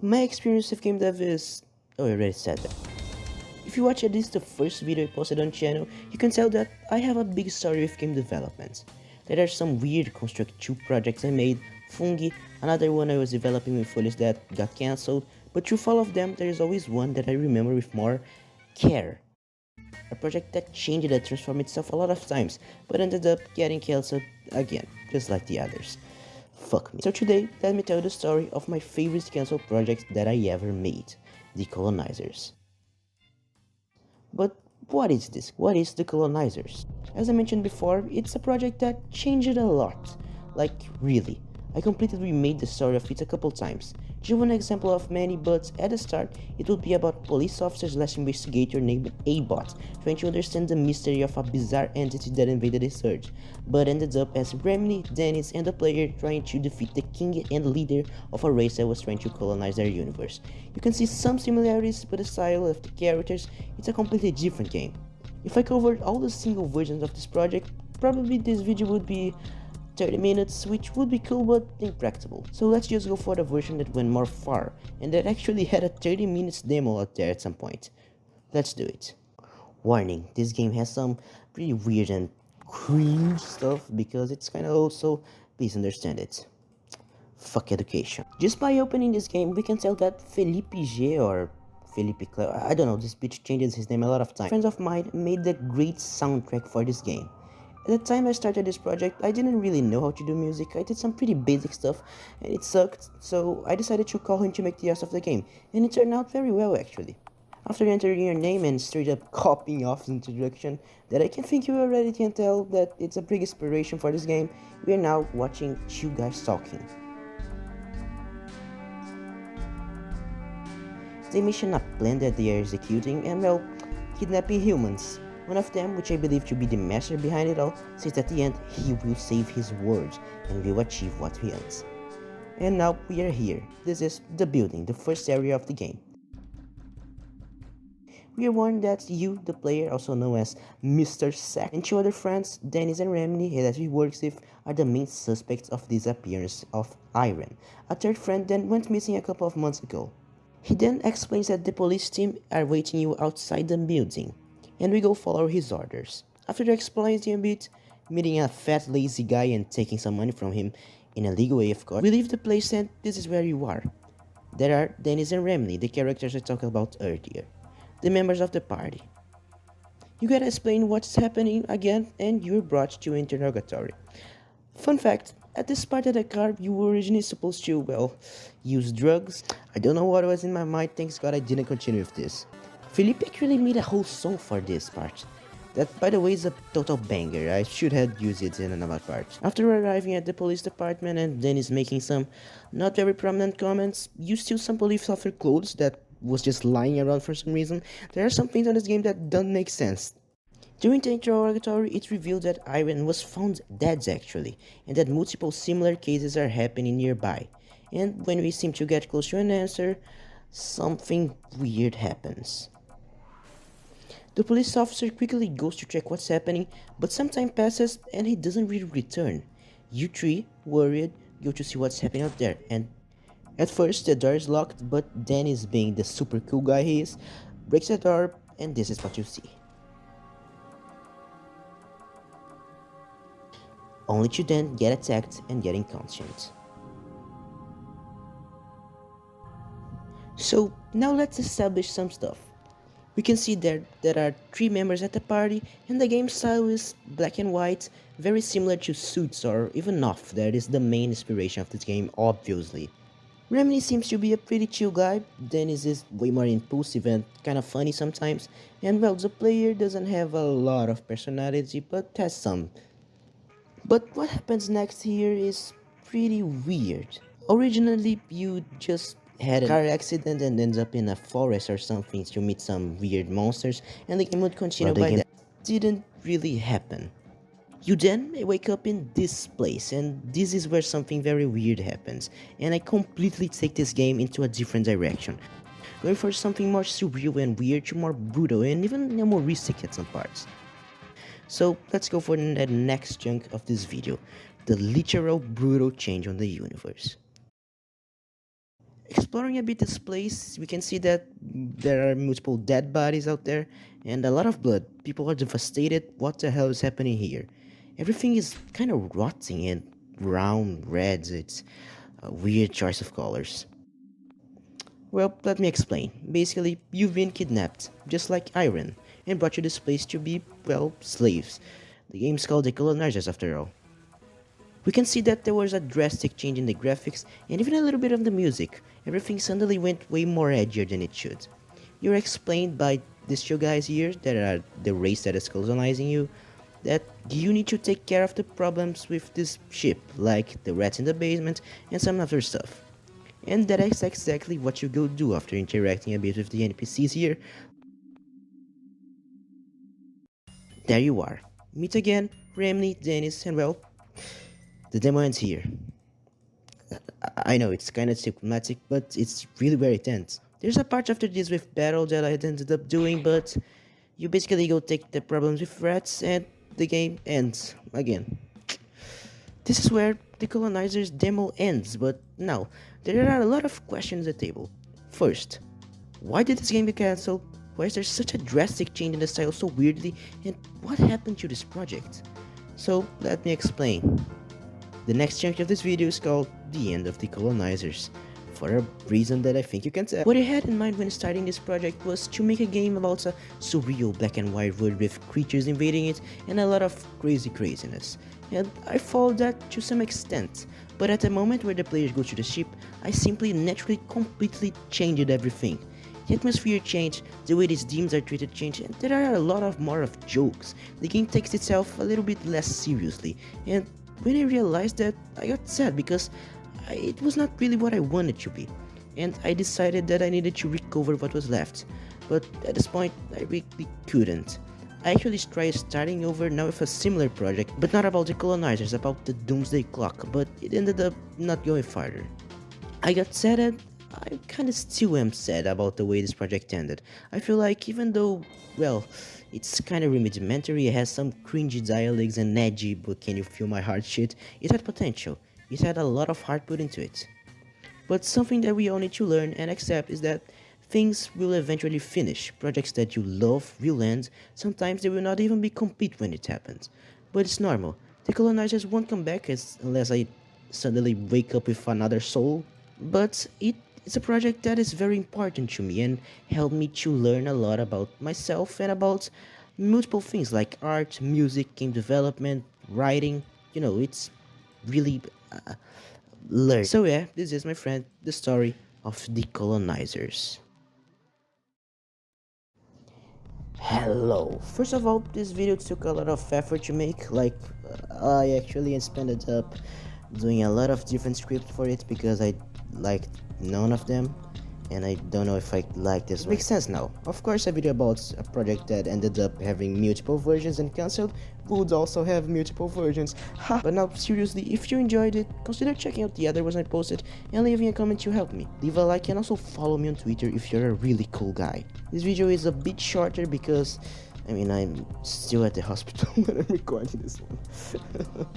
My experience with game dev is... oh, I already said that. If you watch at least the first video I posted on channel, you can tell that I have a big story with game development. There are some weird Construct 2 projects I made, Fungi, another one I was developing with Folios that got cancelled, but through all of them there is always one that I remember with more care. A project that changed and transformed itself a lot of times, but ended up getting cancelled again, just like the others. Fuck me. So today, let me tell you the story of my favorite cancelled project that I ever made, the Colonizers. But what is this? What is the Colonizers? As I mentioned before, it's a project that changed a lot. Like, really. I completely remade the story of it a couple times. Just one example of many, but at the start, it would be about police officer / investigator named A-Bot, trying to understand the mystery of a bizarre entity that invaded his Earth, but ended up as Remini, Dennis, and the player trying to defeat the king and leader of a race that was trying to colonize their universe. You can see some similarities, but the style of the characters, it's a completely different game. If I covered all the single versions of this project, probably this video would be 30 minutes, which would be cool but impractical. So let's just go for the version that went more far, and that actually had a 30 minutes demo out there at some point. Let's do it. Warning, this game has some pretty weird and cringe stuff because it's kinda old, so please understand it. Fuck education. Just by opening this game, we can tell that Felipe G or Felipe Cleo, I don't know, this bitch changes his name a lot of times. Friends of mine made the great soundtrack for this game. At the time I started this project, I didn't really know how to do music. I did some pretty basic stuff and it sucked, so I decided to call him to make the rest of the game, and it turned out very well actually. After entering your name and straight up copying off the introduction, that I can think you already can tell that it's a big inspiration for this game, we are now watching two guys talking. They mention a plan that they are executing and, well, kidnapping humans. One of them, which I believe to be the master behind it all, says at the end he will save his world and will achieve what he wants. And now we are here. This is the building, the first area of the game. We are warned that you, the player, also known as Mr. Sack, and two other friends, Dennis and Remini, that he works with, are the main suspects of the disappearance of Iron. A third friend then went missing a couple of months ago. He then explains that the police team are waiting you outside the building, and we go follow his orders. After explaining a bit, meeting a fat lazy guy and taking some money from him, in a legal way of course, we leave the place and this is where you are. There are Dennis and Remini, the characters I talked about earlier, the members of the party. You gotta explain what's happening again and you're brought to interrogatory. Fun fact, at this part of the car, you were originally supposed to, well, use drugs. I don't know what was in my mind, thanks God I didn't continue with this. Felipe actually made a whole song for this part. That, by the way, is a total banger. I should have used it in another part. After arriving at the police department and Dennis making some not very prominent comments, you steal some police officer clothes that was just lying around for some reason. There are some things on this game that don't make sense. During the interrogatory, it revealed that Iron was found dead actually, and that multiple similar cases are happening nearby. And when we seem to get close to an answer, something weird happens. The police officer quickly goes to check what's happening, but some time passes and he doesn't really return. You three, worried, go to see what's happening out there, and at first the door is locked, but Dennis, being the super cool guy he is, breaks the door, and this is what you see. Only to then get attacked and get inconscient. So now let's establish some stuff. We can see there are 3 members at the party, and the game style is black and white, very similar to Suits or even Off. That is the main inspiration of this game, obviously. Remini seems to be a pretty chill guy, Dennis is way more impulsive and kinda funny sometimes, and well, the player doesn't have a lot of personality, but has some. But what happens next here is pretty weird. Originally, you just had a car accident and ends up in a forest or something to meet some weird monsters, and the game would continue by that. Didn't really happen. You then wake up in this place, and this is where something very weird happens, and I completely take this game into a different direction, going for something more surreal and weird to more brutal and even humoristic at some parts. So let's go for the next chunk of this video, the literal brutal change on the universe. Exploring a bit this place, we can see that there are multiple dead bodies out there and a lot of blood. People are devastated. What the hell is happening here? Everything is kind of rotting and brown, reds. It's a weird choice of colors. Well, let me explain. Basically, you've been kidnapped, just like Iron, and brought to this place to be, well, slaves. The game's called the Colonizers after all. We can see that there was a drastic change in the graphics and even a little bit of the music. Everything suddenly went way more edgier than it should. You're explained by these two guys here that are the race that is colonizing you that you need to take care of the problems with this ship, like the rats in the basement and some other stuff. And that is exactly what you go do after interacting a bit with the NPCs here. There you are. Meet again, Remney, Dennis, and well, the demo ends here. I know it's kinda diplomatic, but it's really very tense. There's a part after this with battle that I ended up doing, but you basically go take the problems with rats and the game ends again. This is where the Colonizers demo ends, but now, there are a lot of questions at the table. First, why did this game get cancelled? Why is there such a drastic change in the style so weirdly? And what happened to this project? So, let me explain. The next chunk of this video is called The End of the Colonizers, for a reason that I think you can tell. What I had in mind when starting this project was to make a game about a surreal black and white world with creatures invading it and a lot of craziness. And I followed that to some extent, but at the moment where the players go to the ship, I simply naturally completely changed everything. The atmosphere changed, the way these demons are treated changed, and there are a lot of more of jokes. The game takes itself a little bit less seriously, and when I realized that, I got sad because it was not really what I wanted to be, and I decided that I needed to recover what was left, but at this point I really couldn't. I actually tried starting over now with a similar project, but not about the colonizers, about the doomsday clock, but it ended up not going farther. I got sad and I kinda still am sad about the way this project ended. I feel like even though, well, it's kinda rudimentary, it has some cringy dialogues and edgy, but can you feel my heart shit, it had potential. It had a lot of heart put into it. But something that we all need to learn and accept is that things will eventually finish. Projects that you love will end. Sometimes they will not even be complete when it happens. But it's normal. The colonizers won't come back unless I suddenly wake up with another soul. But it's a project that is very important to me and helped me to learn a lot about myself and about multiple things like art, music, game development, writing. You know, it's really learn. So yeah, this is my friend, the story of the colonizers. Hello. First of all, this video took a lot of effort to make. Like, I actually spent up doing a lot of different scripts for it because I liked none of them, and I don't know if I like this one. Makes sense now. Of course, a video about a project that ended up having multiple versions and cancelled would also have multiple versions. Ha! But now, seriously, if you enjoyed it, consider checking out the other ones I posted and leaving a comment to help me. Leave a like and also follow me on Twitter if you're a really cool guy. This video is a bit shorter because, I mean, I'm still at the hospital when I'm recording this one.